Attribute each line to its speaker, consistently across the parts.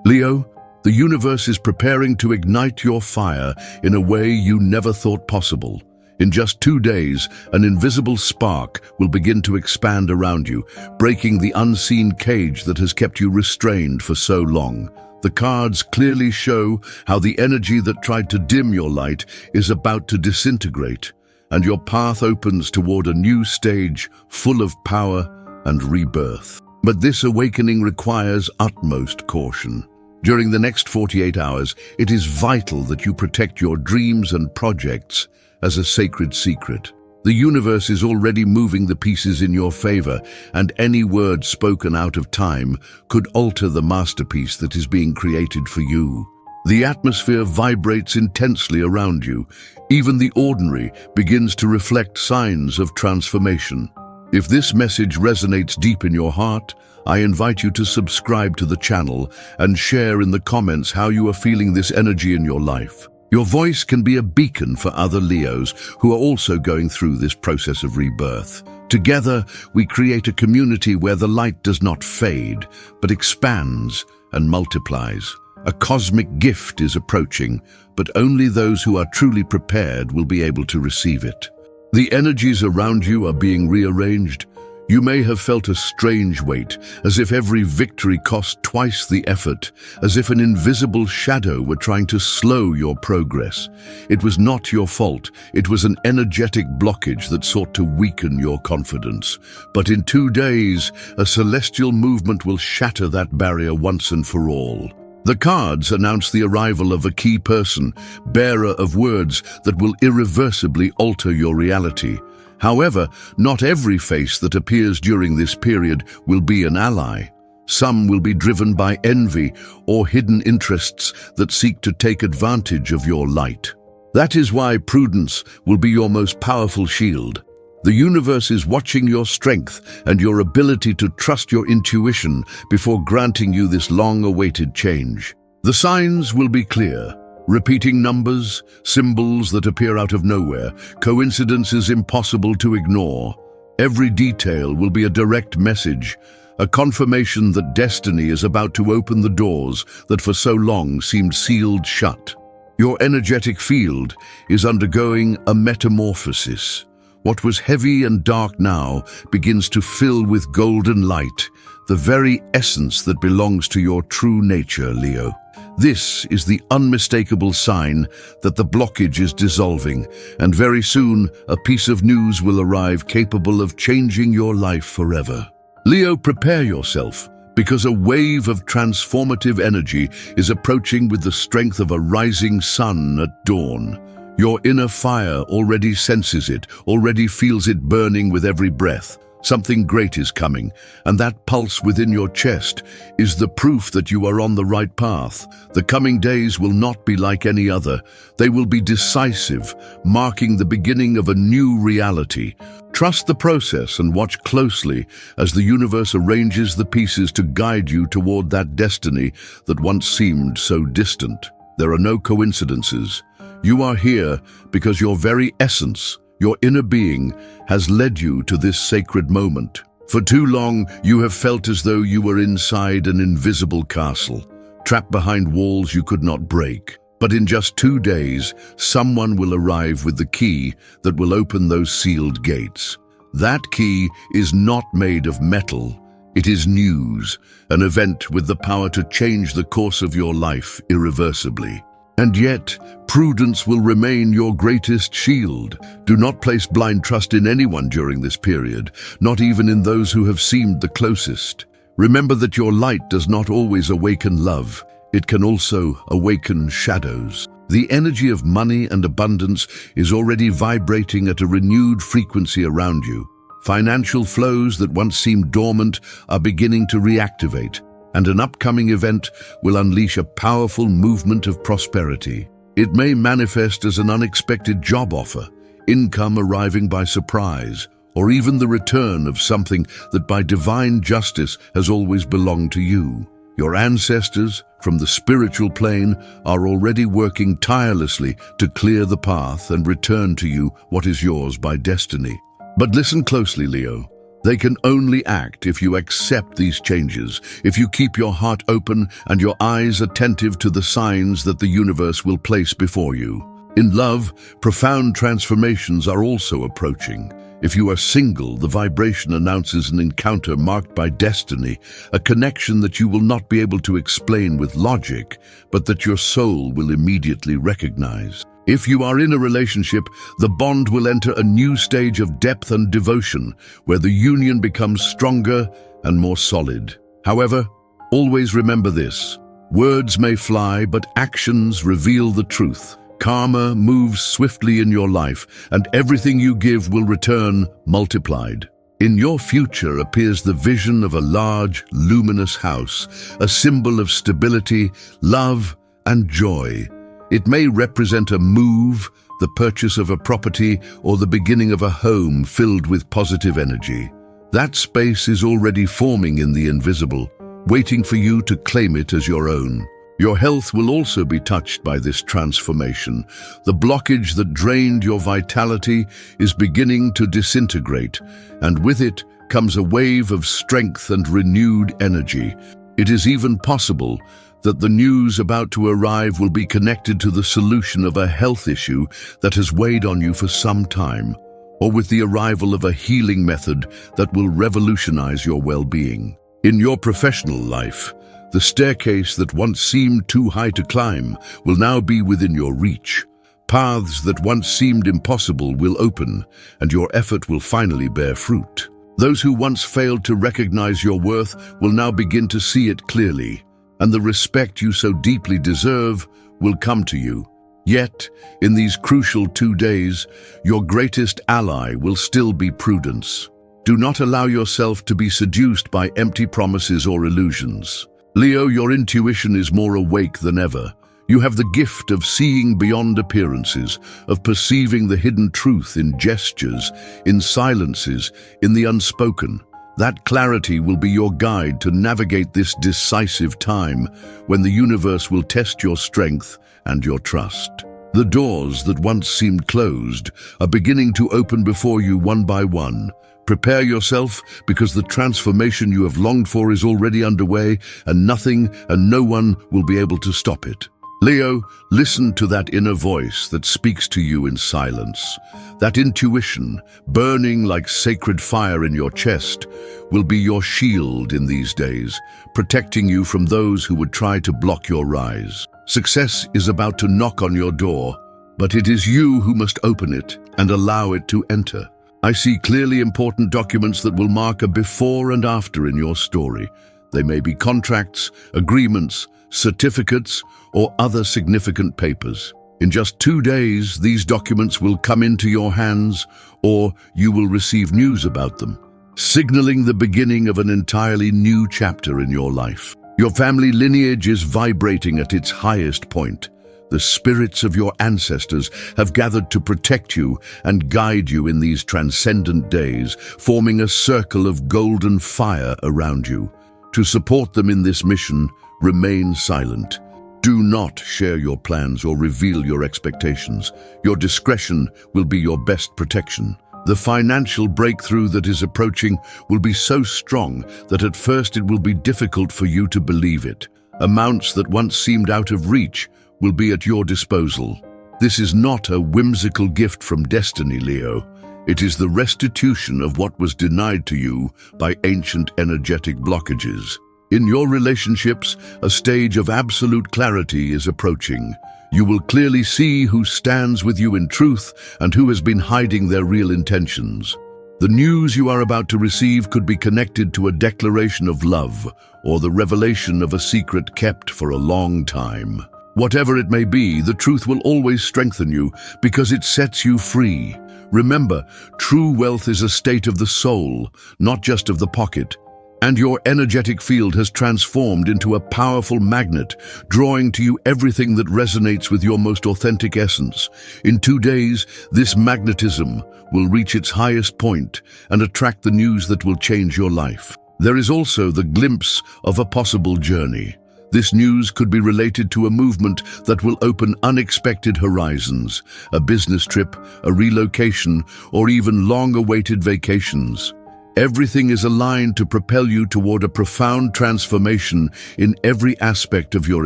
Speaker 1: Leo, the universe is preparing to ignite your fire in a way you never thought possible. In just 2 days, an invisible spark will begin to expand around you, breaking the unseen cage that has kept you restrained for so long. The cards clearly show how the energy that tried to dim your light is about to disintegrate, and your path opens toward a new stage full of power and rebirth. But this awakening requires utmost caution. During the next 48 hours, it is vital that you protect your dreams and projects as a sacred secret. The universe is already moving the pieces in your favor, and any word spoken out of time could alter the masterpiece that is being created for you. The atmosphere vibrates intensely around you. Even the ordinary begins to reflect signs of transformation. If this message resonates deep in your heart, I invite you to subscribe to the channel and share in the comments how you are feeling this energy in your life. Your voice can be a beacon for other Leos who are also going through this process of rebirth. Together, we create a community where the light does not fade, but expands and multiplies. A cosmic gift is approaching, but only those who are truly prepared will be able to receive it. The energies around you are being rearranged. You may have felt a strange weight, as if every victory cost twice the effort, as if an invisible shadow were trying to slow your progress. It was not your fault. It was an energetic blockage that sought to weaken your confidence. But in 2 days, a celestial movement will shatter that barrier once and for all. The cards announce the arrival of a key person, bearer of words that will irreversibly alter your reality. However, not every face that appears during this period will be an ally. Some will be driven by envy or hidden interests that seek to take advantage of your light. That is why prudence will be your most powerful shield. The universe is watching your strength and your ability to trust your intuition before granting you this long-awaited change. The signs will be clear. Repeating numbers, symbols that appear out of nowhere, coincidences impossible to ignore. Every detail will be a direct message, a confirmation that destiny is about to open the doors that for so long seemed sealed shut. Your energetic field is undergoing a metamorphosis. What was heavy and dark now begins to fill with golden light, the very essence that belongs to your true nature, Leo. This is the unmistakable sign that the blockage is dissolving, and very soon a piece of news will arrive capable of changing your life forever. Leo, prepare yourself, because a wave of transformative energy is approaching with the strength of a rising sun at dawn. Your inner fire already senses it, already feels it burning with every breath. Something great is coming, and that pulse within your chest is the proof that you are on the right path. The coming days will not be like any other. They will be decisive, marking the beginning of a new reality. Trust the process and watch closely as the universe arranges the pieces to guide you toward that destiny that once seemed so distant. There are no coincidences. You are here because your very essence, your inner being, has led you to this sacred moment. For too long, you have felt as though you were inside an invisible castle, trapped behind walls you could not break. But in just 2 days, someone will arrive with the key that will open those sealed gates. That key is not made of metal. It is news, an event with the power to change the course of your life irreversibly. And yet, prudence will remain your greatest shield. Do not place blind trust in anyone during this period, not even in those who have seemed the closest. Remember that your light does not always awaken love. It can also awaken shadows. The energy of money and abundance is already vibrating at a renewed frequency around you. Financial flows that once seemed dormant are beginning to reactivate, and an upcoming event will unleash a powerful movement of prosperity. It may manifest as an unexpected job offer, income arriving by surprise, or even the return of something that by divine justice has always belonged to you. Your ancestors from the spiritual plane are already working tirelessly to clear the path and return to you what is yours by destiny. But listen closely, Leo. They can only act if you accept these changes, if you keep your heart open and your eyes attentive to the signs that the universe will place before you. In love, profound transformations are also approaching. If you are single, the vibration announces an encounter marked by destiny, a connection that you will not be able to explain with logic, but that your soul will immediately recognize. If you are in a relationship, the bond will enter a new stage of depth and devotion, where the union becomes stronger and more solid. However, always remember this: words may fly, but actions reveal the truth. Karma moves swiftly in your life, and everything you give will return multiplied. In your future appears the vision of a large, luminous house, a symbol of stability, love, and joy. It may represent a move, the purchase of a property, or the beginning of a home filled with positive energy. That space is already forming in the invisible, waiting for you to claim it as your own. Your health will also be touched by this transformation. The blockage that drained your vitality is beginning to disintegrate, and with it comes a wave of strength and renewed energy. It is even possible that the news about to arrive will be connected to the solution of a health issue that has weighed on you for some time, or with the arrival of a healing method that will revolutionize your well-being. In your professional life, the staircase that once seemed too high to climb will now be within your reach. Paths that once seemed impossible will open, and your effort will finally bear fruit. Those who once failed to recognize your worth will now begin to see it clearly, and the respect you so deeply deserve will come to you. Yet, in these crucial 2 days, your greatest ally will still be prudence. Do not allow yourself to be seduced by empty promises or illusions. Leo, your intuition is more awake than ever. You have the gift of seeing beyond appearances, of perceiving the hidden truth in gestures, in silences, in the unspoken. That clarity will be your guide to navigate this decisive time when the universe will test your strength and your trust. The doors that once seemed closed are beginning to open before you one by one. Prepare yourself, because the transformation you have longed for is already underway, and nothing and no one will be able to stop it. Leo, listen to that inner voice that speaks to you in silence. That intuition, burning like sacred fire in your chest, will be your shield in these days, protecting you from those who would try to block your rise. Success is about to knock on your door, but it is you who must open it and allow it to enter. I see clearly important documents that will mark a before and after in your story. They may be contracts, agreements, certificates, or other significant papers. In just 2 days, these documents will come into your hands, or you will receive news about them, signaling the beginning of an entirely new chapter in your life. Your family lineage is vibrating at its highest point. The spirits of your ancestors have gathered to protect you and guide you in these transcendent days, forming a circle of golden fire around you. To support them in this mission, remain silent. Do not share your plans or reveal your expectations. Your discretion will be your best protection. The financial breakthrough that is approaching will be so strong that at first it will be difficult for you to believe it. Amounts that once seemed out of reach will be at your disposal. This is not a whimsical gift from destiny, Leo. It is the restitution of what was denied to you by ancient energetic blockages. In your relationships, a stage of absolute clarity is approaching. You will clearly see who stands with you in truth and who has been hiding their real intentions. The news you are about to receive could be connected to a declaration of love or the revelation of a secret kept for a long time. Whatever it may be, the truth will always strengthen you because it sets you free. Remember, true wealth is a state of the soul, not just of the pocket. And your energetic field has transformed into a powerful magnet, drawing to you everything that resonates with your most authentic essence. In 2 days, this magnetism will reach its highest point and attract the news that will change your life. There is also the glimpse of a possible journey. This news could be related to a movement that will open unexpected horizons, a business trip, a relocation, or even long-awaited vacations. Everything is aligned to propel you toward a profound transformation in every aspect of your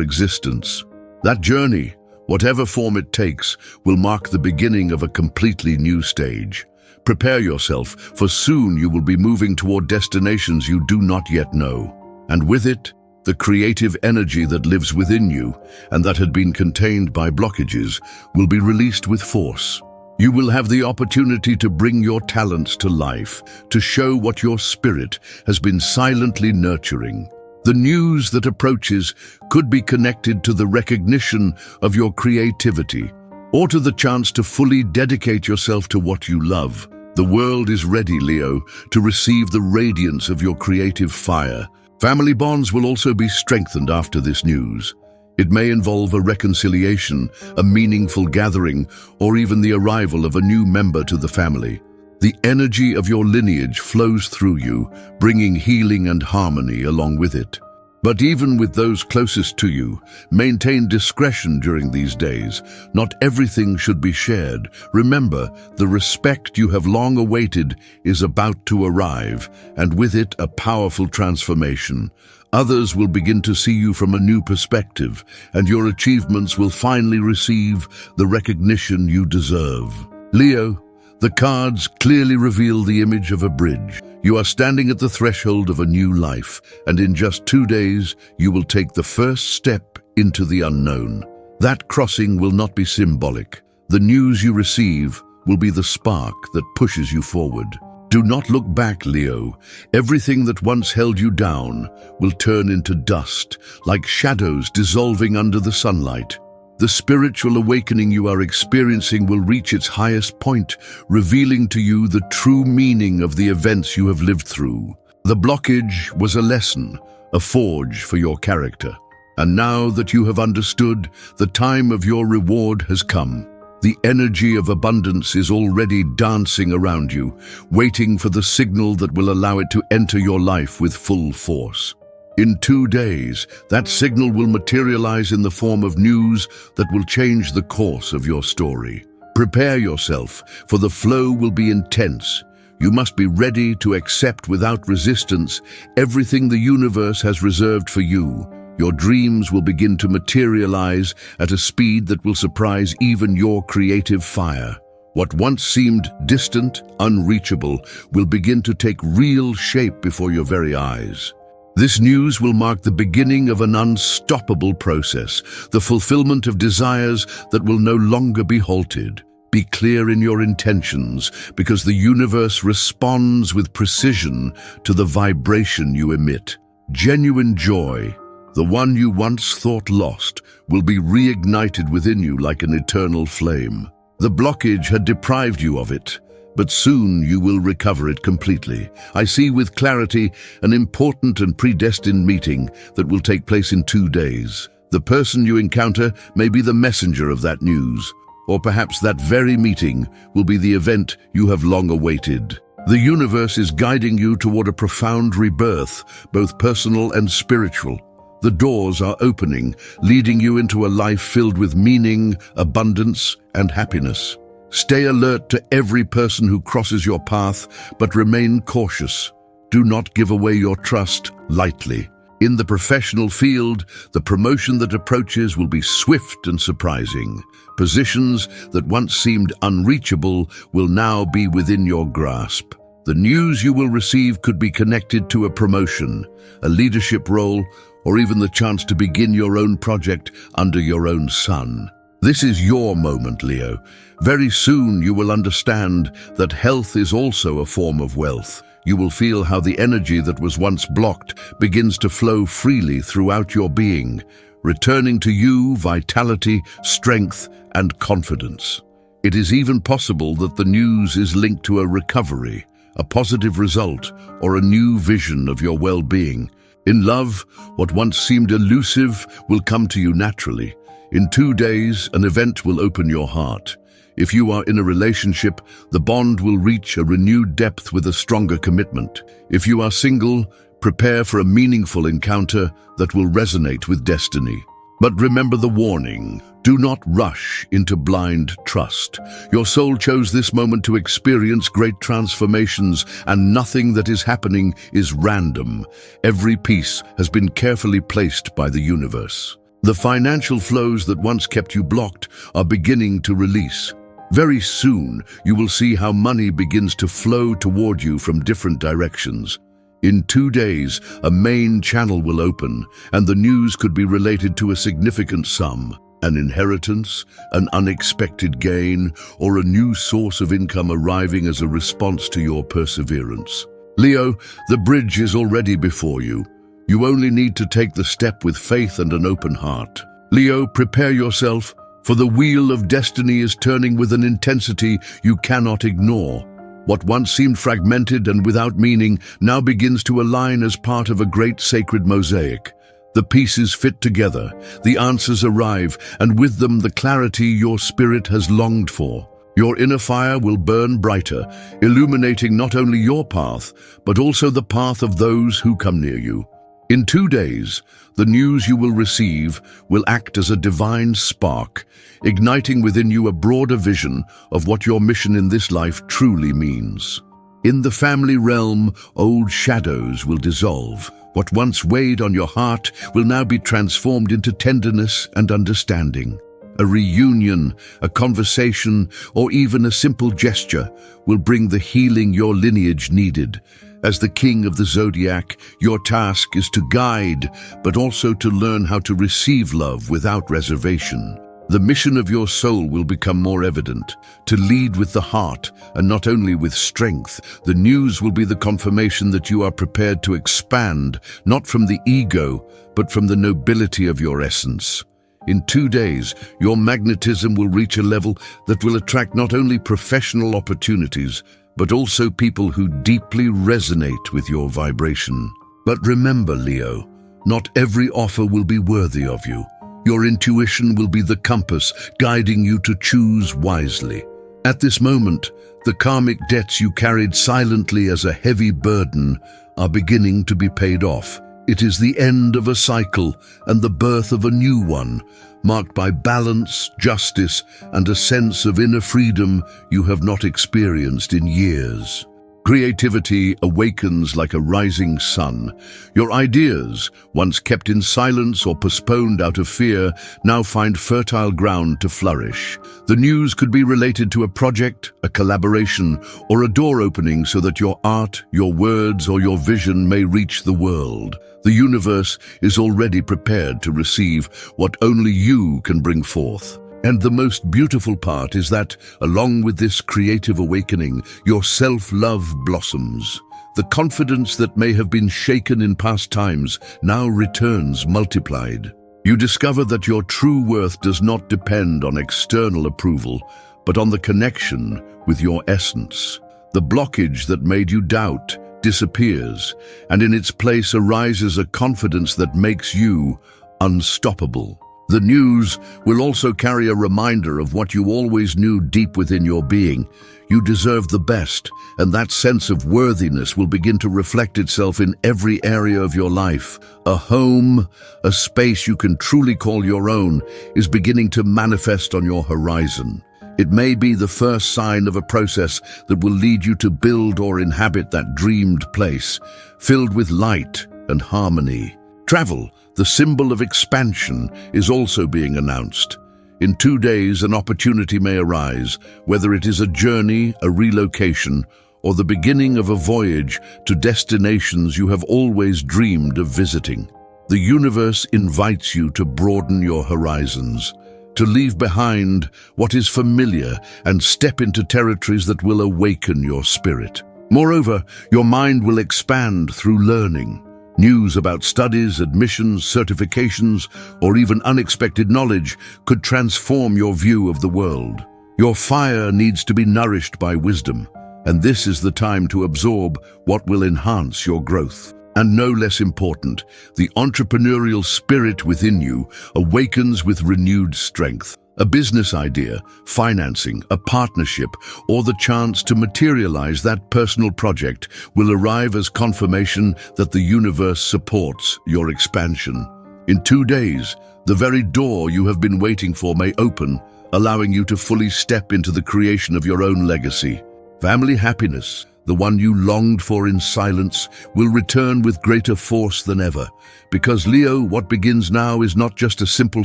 Speaker 1: existence. That journey, whatever form it takes, will mark the beginning of a completely new stage. Prepare yourself, for soon you will be moving toward destinations you do not yet know. And with it, the creative energy that lives within you and that had been contained by blockages will be released with force. You will have the opportunity to bring your talents to life, to show what your spirit has been silently nurturing. The news that approaches could be connected to the recognition of your creativity, or to the chance to fully dedicate yourself to what you love. The world is ready, Leo, to receive the radiance of your creative fire. Family bonds will also be strengthened after this news. It may involve a reconciliation, a meaningful gathering, or even the arrival of a new member to the family. The energy of your lineage flows through you, bringing healing and harmony along with it. But even with those closest to you, maintain discretion during these days. Not everything should be shared. Remember, the respect you have long awaited is about to arrive, and with it a powerful transformation. Others will begin to see you from a new perspective, and your achievements will finally receive the recognition you deserve. Leo, the cards clearly reveal the image of a bridge. You are standing at the threshold of a new life, and in just 2 days, you will take the first step into the unknown. That crossing will not be symbolic. The news you receive will be the spark that pushes you forward. Do not look back, Leo. Everything that once held you down will turn into dust, like shadows dissolving under the sunlight. The spiritual awakening you are experiencing will reach its highest point, revealing to you the true meaning of the events you have lived through. The blockage was a lesson, a forge for your character. And now that you have understood, the time of your reward has come. The energy of abundance is already dancing around you, waiting for the signal that will allow it to enter your life with full force. In 2 days, that signal will materialize in the form of news that will change the course of your story. Prepare yourself, for the flow will be intense. You must be ready to accept without resistance everything the universe has reserved for you. Your dreams will begin to materialize at a speed that will surprise even your creative fire. What once seemed distant, unreachable, will begin to take real shape before your very eyes. This news will mark the beginning of an unstoppable process, the fulfillment of desires that will no longer be halted. Be clear in your intentions, because the universe responds with precision to the vibration you emit. Genuine joy, the one you once thought lost, will be reignited within you like an eternal flame. The blockage had deprived you of it, but soon you will recover it completely. I see with clarity an important and predestined meeting that will take place in 2 days. The person you encounter may be the messenger of that news, or perhaps that very meeting will be the event you have long awaited. The universe is guiding you toward a profound rebirth, both personal and spiritual. The doors are opening, leading you into a life filled with meaning, abundance, and happiness. Stay alert to every person who crosses your path, but remain cautious. Do not give away your trust lightly. In the professional field, the promotion that approaches will be swift and surprising. Positions that once seemed unreachable will now be within your grasp. The news you will receive could be connected to a promotion, a leadership role, or even the chance to begin your own project under your own sun. This is your moment, Leo. Very soon you will understand that health is also a form of wealth. You will feel how the energy that was once blocked begins to flow freely throughout your being, returning to you vitality, strength, and confidence. It is even possible that the news is linked to a recovery, a positive result, or a new vision of your well-being. In love, what once seemed elusive will come to you naturally. In 2 days, an event will open your heart. If you are in a relationship, the bond will reach a renewed depth with a stronger commitment. If you are single, prepare for a meaningful encounter that will resonate with destiny. But remember the warning. Do not rush into blind trust. Your soul chose this moment to experience great transformations, and nothing that is happening is random. Every piece has been carefully placed by the universe. The financial flows that once kept you blocked are beginning to release. Very soon, you will see how money begins to flow toward you from different directions. In 2 days, a main channel will open, and the news could be related to a significant sum, an inheritance, an unexpected gain, or a new source of income arriving as a response to your perseverance. Leo, the bridge is already before you. You only need to take the step with faith and an open heart. Leo, prepare yourself, for the wheel of destiny is turning with an intensity you cannot ignore. What once seemed fragmented and without meaning now begins to align as part of a great sacred mosaic. The pieces fit together, the answers arrive, and with them the clarity your spirit has longed for. Your inner fire will burn brighter, illuminating not only your path, but also the path of those who come near you. In 2 days, the news you will receive will act as a divine spark, igniting within you a broader vision of what your mission in this life truly means. In the family realm, old shadows will dissolve. What once weighed on your heart will now be transformed into tenderness and understanding. A reunion, a conversation, or even a simple gesture will bring the healing your lineage needed. As the king of the zodiac, your task is to guide, but also to learn how to receive love without reservation. The mission of your soul will become more evident, to lead with the heart and not only with strength. The news will be the confirmation that you are prepared to expand, not from the ego, but from the nobility of your essence. In 2 days, your magnetism will reach a level that will attract not only professional opportunities, but also people who deeply resonate with your vibration. But remember, Leo, not every offer will be worthy of you. Your intuition will be the compass guiding you to choose wisely. At this moment, the karmic debts you carried silently as a heavy burden are beginning to be paid off. It is the end of a cycle and the birth of a new one, marked by balance, justice, and a sense of inner freedom you have not experienced in years. Creativity awakens like a rising sun. Your ideas, once kept in silence or postponed out of fear, now find fertile ground to flourish. The news could be related to a project, a collaboration, or a door opening so that your art, your words, or your vision may reach the world. The universe is already prepared to receive what only you can bring forth. And the most beautiful part is that, along with this creative awakening, your self-love blossoms. The confidence that may have been shaken in past times now returns multiplied. You discover that your true worth does not depend on external approval, but on the connection with your essence. The blockage that made you doubt disappears, and in its place arises a confidence that makes you unstoppable. The news will also carry a reminder of what you always knew deep within your being. You deserve the best, and that sense of worthiness will begin to reflect itself in every area of your life. A home, a space you can truly call your own, is beginning to manifest on your horizon. It may be the first sign of a process that will lead you to build or inhabit that dreamed place, filled with light and harmony. Travel, the symbol of expansion, is also being announced. In 2 days, an opportunity may arise, whether it is a journey, a relocation, or the beginning of a voyage to destinations you have always dreamed of visiting. The universe invites you to broaden your horizons, to leave behind what is familiar and step into territories that will awaken your spirit. Moreover, your mind will expand through learning. News about studies, admissions, certifications, or even unexpected knowledge could transform your view of the world. Your fire needs to be nourished by wisdom, and this is the time to absorb what will enhance your growth. And no less important, the entrepreneurial spirit within you awakens with renewed strength. A business idea, financing, a partnership, or the chance to materialize that personal project will arrive as confirmation that the universe supports your expansion. In 2 days, the very door you have been waiting for may open, allowing you to fully step into the creation of your own legacy. Family happiness, the one you longed for in silence, will return with greater force than ever. Because Leo, what begins now is not just a simple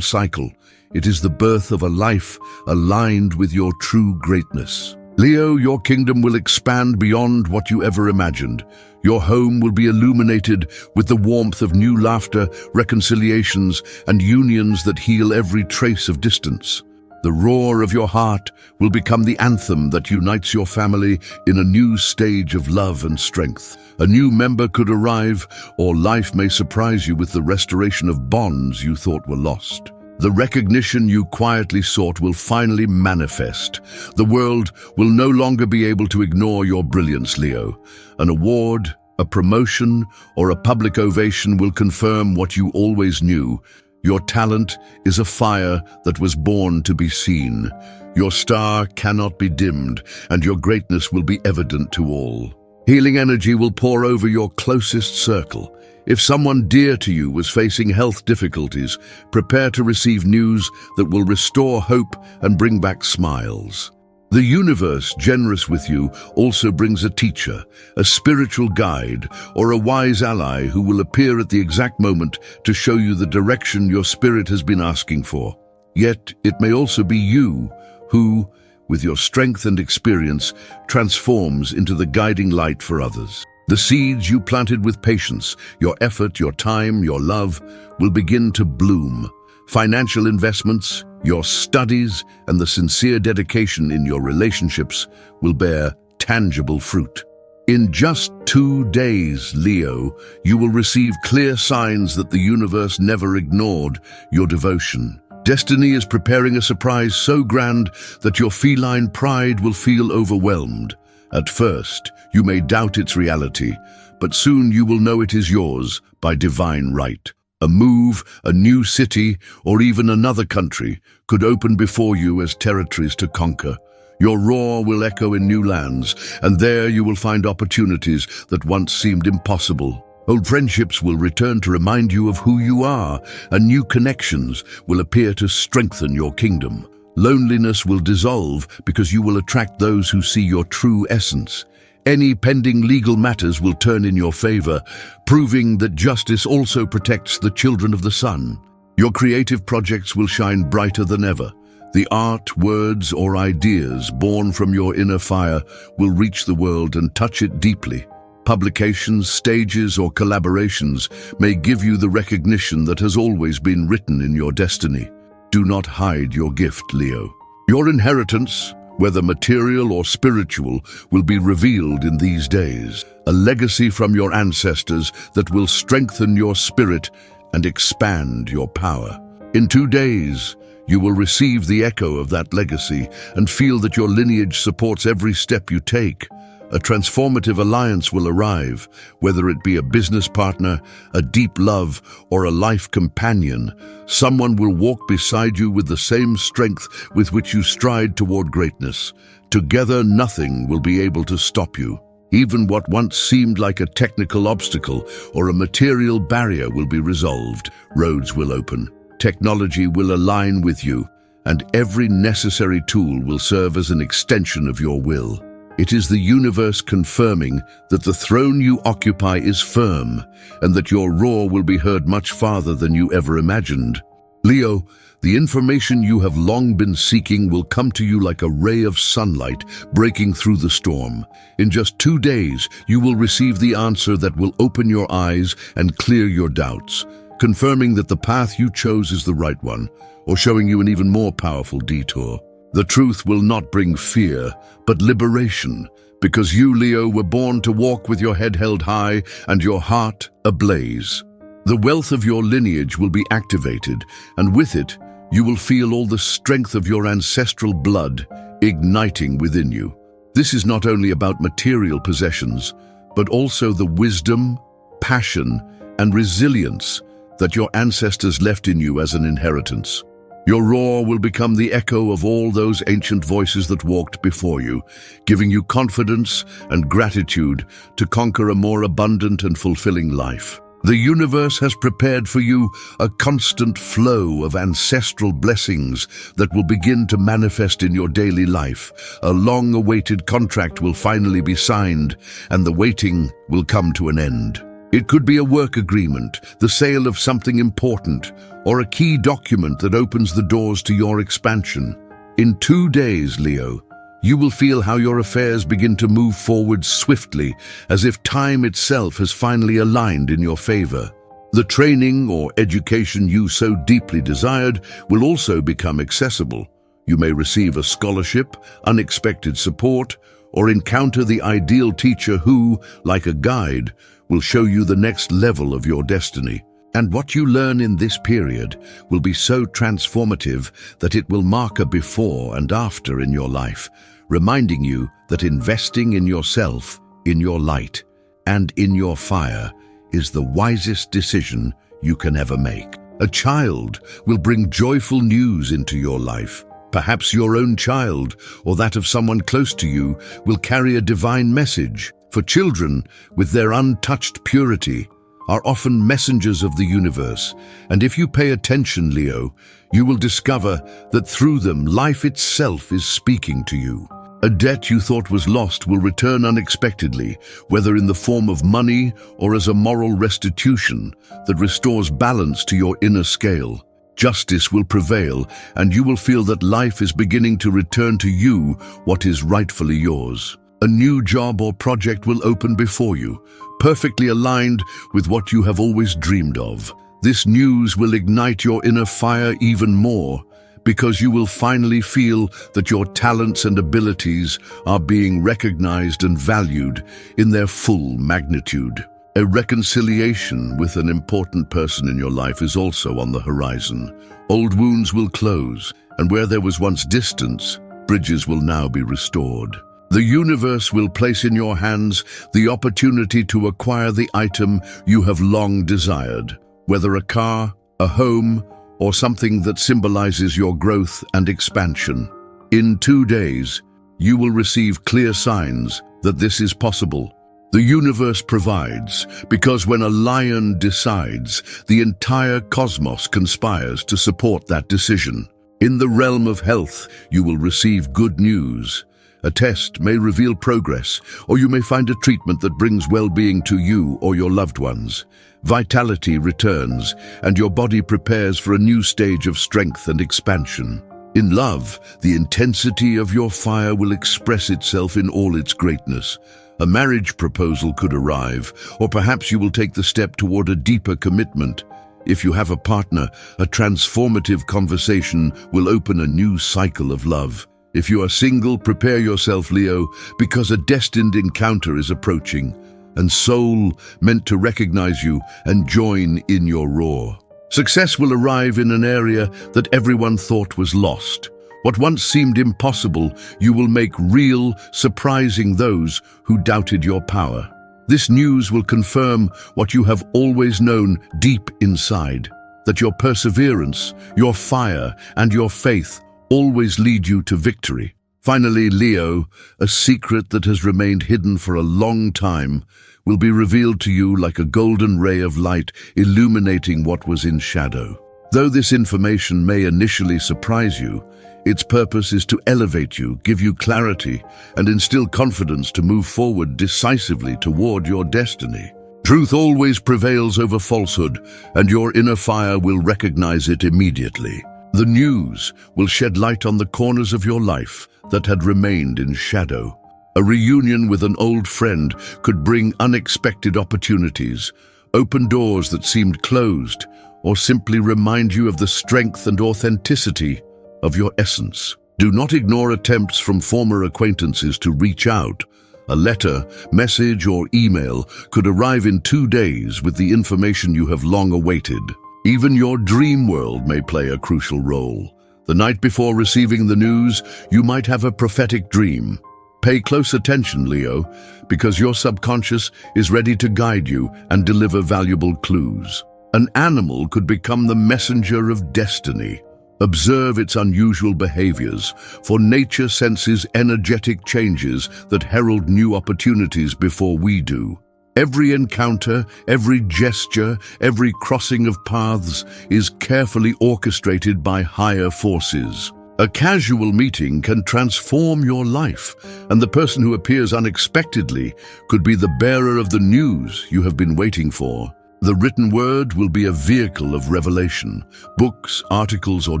Speaker 1: cycle. It is the birth of a life aligned with your true greatness. Leo, your kingdom will expand beyond what you ever imagined. Your home will be illuminated with the warmth of new laughter, reconciliations, and unions that heal every trace of distance. The roar of your heart will become the anthem that unites your family in a new stage of love and strength. A new member could arrive, or life may surprise you with the restoration of bonds you thought were lost. The recognition you quietly sought will finally manifest. The world will no longer be able to ignore your brilliance, Leo. An award, a promotion, or a public ovation will confirm what you always knew. Your talent is a fire that was born to be seen. Your star cannot be dimmed, and your greatness will be evident to all. Healing energy will pour over your closest circle. If someone dear to you was facing health difficulties, prepare to receive news that will restore hope and bring back smiles. The universe, generous with you, also brings a teacher, a spiritual guide, or a wise ally who will appear at the exact moment to show you the direction your spirit has been asking for. Yet, it may also be you who, with your strength and experience, transforms into the guiding light for others. The seeds you planted with patience, your effort, your time, your love, will begin to bloom. Financial investments, your studies, and the sincere dedication in your relationships will bear tangible fruit. In just 2 days, Leo, you will receive clear signs that the universe never ignored your devotion. Destiny is preparing a surprise so grand that your feline pride will feel overwhelmed. At first, you may doubt its reality, but soon you will know it is yours by divine right. A move, a new city, or even another country could open before you as territories to conquer. Your roar will echo in new lands, and there you will find opportunities that once seemed impossible. Old friendships will return to remind you of who you are, and new connections will appear to strengthen your kingdom. Loneliness will dissolve because you will attract those who see your true essence. Any pending legal matters will turn in your favor, proving that justice also protects the children of the sun. Your creative projects will shine brighter than ever. The art, words, or ideas born from your inner fire will reach the world and touch it deeply. Publications, stages, or collaborations may give you the recognition that has always been written in your destiny. Do not hide your gift, Leo. Your inheritance, whether material or spiritual, will be revealed in these days. A legacy from your ancestors that will strengthen your spirit and expand your power. In 2 days, you will receive the echo of that legacy and feel that your lineage supports every step you take. A transformative alliance will arrive, whether it be a business partner, a deep love, or a life companion. Someone will walk beside you with the same strength with which you stride toward greatness. Together, nothing will be able to stop you. Even what once seemed like a technical obstacle or a material barrier will be resolved. Roads will open. Technology will align with you, and every necessary tool will serve as an extension of your will. It is the universe confirming that the throne you occupy is firm and that your roar will be heard much farther than you ever imagined. Leo, the information you have long been seeking will come to you like a ray of sunlight breaking through the storm. In just 2 days, you will receive the answer that will open your eyes and clear your doubts, confirming that the path you chose is the right one, or showing you an even more powerful detour. The truth will not bring fear, but liberation, because you, Leo, were born to walk with your head held high and your heart ablaze. The wealth of your lineage will be activated, and with it, you will feel all the strength of your ancestral blood igniting within you. This is not only about material possessions, but also the wisdom, passion, and resilience that your ancestors left in you as an inheritance. Your roar will become the echo of all those ancient voices that walked before you, giving you confidence and gratitude to conquer a more abundant and fulfilling life. The universe has prepared for you a constant flow of ancestral blessings that will begin to manifest in your daily life. A long-awaited contract will finally be signed, and the waiting will come to an end. It could be a work agreement, the sale of something important, or a key document that opens the doors to your expansion. In 2 days, Leo, you will feel how your affairs begin to move forward swiftly, as if time itself has finally aligned in your favor. The training or education you so deeply desired will also become accessible. You may receive a scholarship, unexpected support, or encounter the ideal teacher who, like a guide, will show you the next level of your destiny. And what you learn in this period will be so transformative that it will mark a before and after in your life, reminding you that investing in yourself, in your light, and in your fire is the wisest decision you can ever make. A child will bring joyful news into your life. Perhaps your own child, or that of someone close to you, will carry a divine message. For children, with their untouched purity, are often messengers of the universe, and if you pay attention, Leo, you will discover that through them life itself is speaking to you. A debt you thought was lost will return unexpectedly, whether in the form of money or as a moral restitution that restores balance to your inner scale. Justice will prevail, and you will feel that life is beginning to return to you what is rightfully yours. A new job or project will open before you, perfectly aligned with what you have always dreamed of. This news will ignite your inner fire even more, because you will finally feel that your talents and abilities are being recognized and valued in their full magnitude. A reconciliation with an important person in your life is also on the horizon. Old wounds will close, and where there was once distance, bridges will now be restored. The universe will place in your hands the opportunity to acquire the item you have long desired, whether a car, a home, or something that symbolizes your growth and expansion. In 2 days, you will receive clear signs that this is possible. The universe provides, because when a lion decides, the entire cosmos conspires to support that decision. In the realm of health, you will receive good news. A test may reveal progress, or you may find a treatment that brings well-being to you or your loved ones. Vitality returns, and your body prepares for a new stage of strength and expansion. In love, the intensity of your fire will express itself in all its greatness. A marriage proposal could arrive, or perhaps you will take the step toward a deeper commitment. If you have a partner, a transformative conversation will open a new cycle of love. If you are single, prepare yourself, Leo, because a destined encounter is approaching, and soul meant to recognize you and join in your roar. Success will arrive in an area that everyone thought was lost. What once seemed impossible, you will make real, surprising those who doubted your power. This news will confirm what you have always known deep inside, that your perseverance, your fire, and your faith always lead you to victory. Finally, Leo, a secret that has remained hidden for a long time will be revealed to you like a golden ray of light illuminating what was in shadow. Though this information may initially surprise you, its purpose is to elevate you, give you clarity, and instill confidence to move forward decisively toward your destiny. Truth always prevails over falsehood, and your inner fire will recognize it immediately. The news will shed light on the corners of your life that had remained in shadow. A reunion with an old friend could bring unexpected opportunities, open doors that seemed closed, or simply remind you of the strength and authenticity of your essence. Do not ignore attempts from former acquaintances to reach out. A letter, message, or email could arrive in 2 days with the information you have long awaited. Even your dream world may play a crucial role. The night before receiving the news, you might have a prophetic dream. Pay close attention, Leo, because your subconscious is ready to guide you and deliver valuable clues. An animal could become the messenger of destiny. Observe its unusual behaviors, for nature senses energetic changes that herald new opportunities before we do. Every encounter, every gesture, every crossing of paths is carefully orchestrated by higher forces. A casual meeting can transform your life, and the person who appears unexpectedly could be the bearer of the news you have been waiting for. The written word will be a vehicle of revelation. Books, articles, or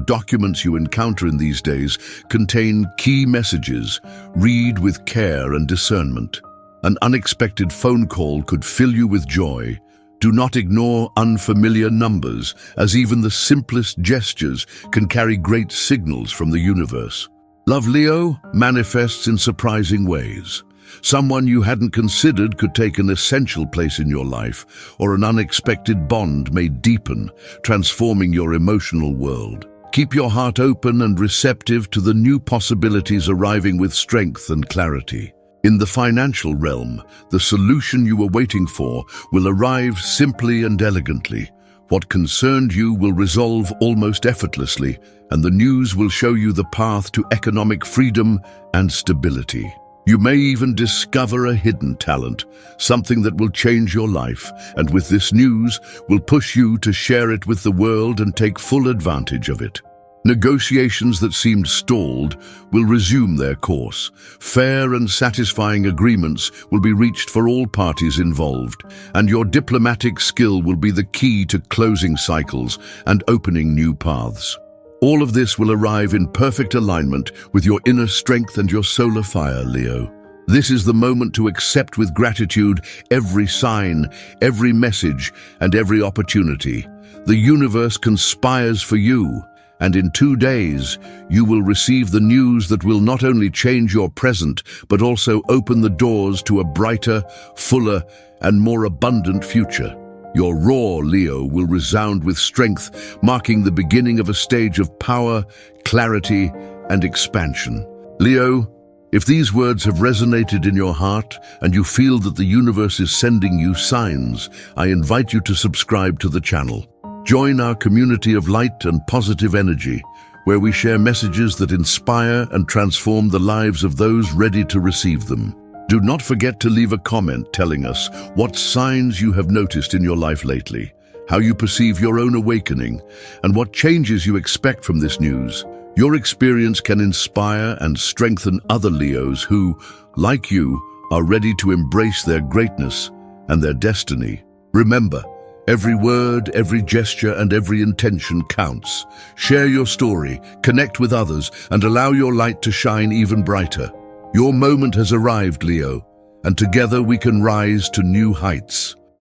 Speaker 1: documents you encounter in these days contain key messages. Read with care and discernment. An unexpected phone call could fill you with joy. Do not ignore unfamiliar numbers, as even the simplest gestures can carry great signals from the universe. Love, Leo, manifests in surprising ways. Someone you hadn't considered could take an essential place in your life, or an unexpected bond may deepen, transforming your emotional world. Keep your heart open and receptive to the new possibilities arriving with strength and clarity. In the financial realm, the solution you were waiting for will arrive simply and elegantly. What concerned you will resolve almost effortlessly, and the news will show you the path to economic freedom and stability. You may even discover a hidden talent, something that will change your life, and with this news will push you to share it with the world and take full advantage of it. Negotiations that seemed stalled will resume their course. Fair and satisfying agreements will be reached for all parties involved, and your diplomatic skill will be the key to closing cycles and opening new paths. All of this will arrive in perfect alignment with your inner strength and your solar fire, Leo. This is the moment to accept with gratitude every sign, every message, and every opportunity. The universe conspires for you, and in 2 days, you will receive the news that will not only change your present, but also open the doors to a brighter, fuller, and more abundant future. Your roar, Leo, will resound with strength, marking the beginning of a stage of power, clarity, and expansion. Leo, if these words have resonated in your heart and you feel that the universe is sending you signs, I invite you to subscribe to the channel. Join our community of light and positive energy, where we share messages that inspire and transform the lives of those ready to receive them. Do not forget to leave a comment telling us what signs you have noticed in your life lately, how you perceive your own awakening, and what changes you expect from this news. Your experience can inspire and strengthen other Leos who, like you, are ready to embrace their greatness and their destiny. Remember, every word, every gesture, and every intention counts. Share your story, connect with others, and allow your light to shine even brighter. Your moment has arrived, Leo, and together we can rise to new heights.